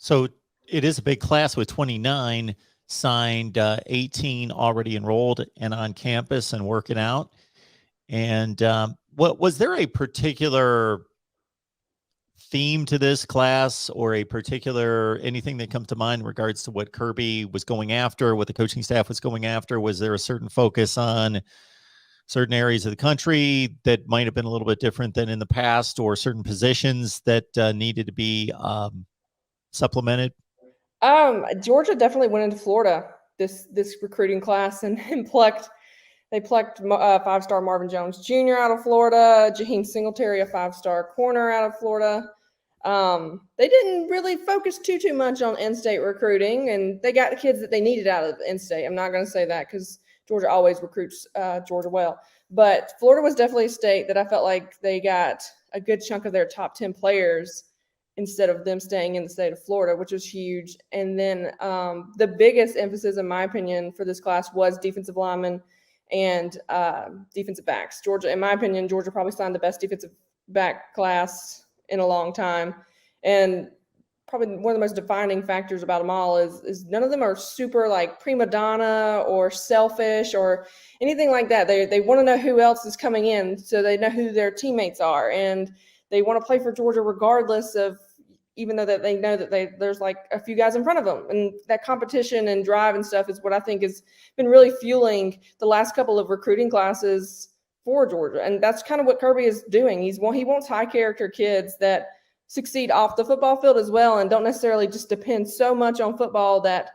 So it is a big class with 29 signed, 18 already enrolled and on campus and working out. And what was there a particular theme to this class or a particular anything that comes to mind in regards to what Kirby was going after, what the coaching staff was going after? Was there a certain focus on certain areas of the country that might have been a little bit different than in the past, or certain positions that needed to be supplemented? Georgia definitely went into Florida this recruiting class and plucked. They plucked 5-star Marvin Jones Jr. out of Florida, Jaheim Singletary, a 5-star corner out of Florida. They didn't really focus too much on in-state recruiting, and they got the kids that they needed out of in-state. I'm not going to say that because Georgia always recruits Georgia well. But Florida was definitely a state that I felt like they got a good chunk of their top 10 players instead of them staying in the state of Florida, which was huge. And then the biggest emphasis, in my opinion, for this class was defensive linemen and defensive backs. Georgia, in my opinion, Georgia probably signed the best defensive back class in a long time. And probably one of the most defining factors about them all is none of them are super like prima donna or selfish or anything like that. They want to know who else is coming in, so they know who their teammates are, and they want to play for Georgia regardless of, even though that they know that there's like a few guys in front of them. And that competition and drive and stuff is what I think has been really fueling the last couple of recruiting classes for Georgia. And that's kind of what Kirby is doing. He wants high character kids that succeed off the football field as well and don't necessarily just depend so much on football that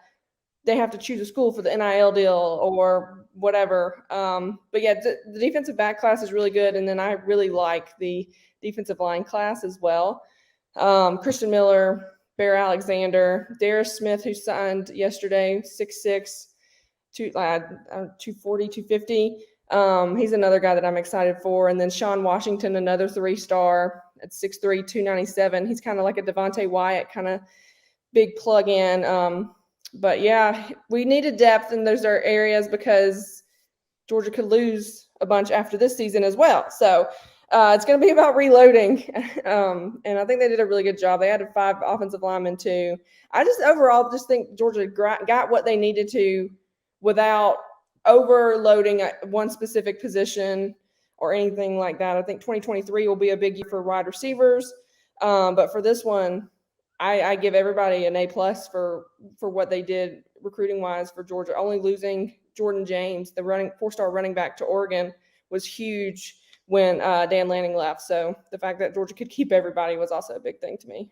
they have to choose a school for the NIL deal or whatever. But yeah, the defensive back class is really good. And then I really like the defensive line class as well. Christian Miller, Bear Alexander, Darius Smith, who signed yesterday, 6'6", 240, 250. He's another guy that I'm excited for. And then Sean Washington, another 3-star at 6'3", 297. He's kind of like a Devontae Wyatt kind of big plug-in. But yeah, we needed depth in those areas because Georgia could lose a bunch after this season as well. So it's going to be about reloading. And I think they did a really good job. They added 5 offensive linemen too. I just overall just think Georgia got what they needed to without overloading one specific position or anything like that. I think 2023 will be a big year for wide receivers. But for this one, I give everybody an A+ for what they did recruiting wise for Georgia. Only losing Jordan James, the 4-star running back to Oregon, was huge when Dan Lanning left. So the fact that Georgia could keep everybody was also a big thing to me.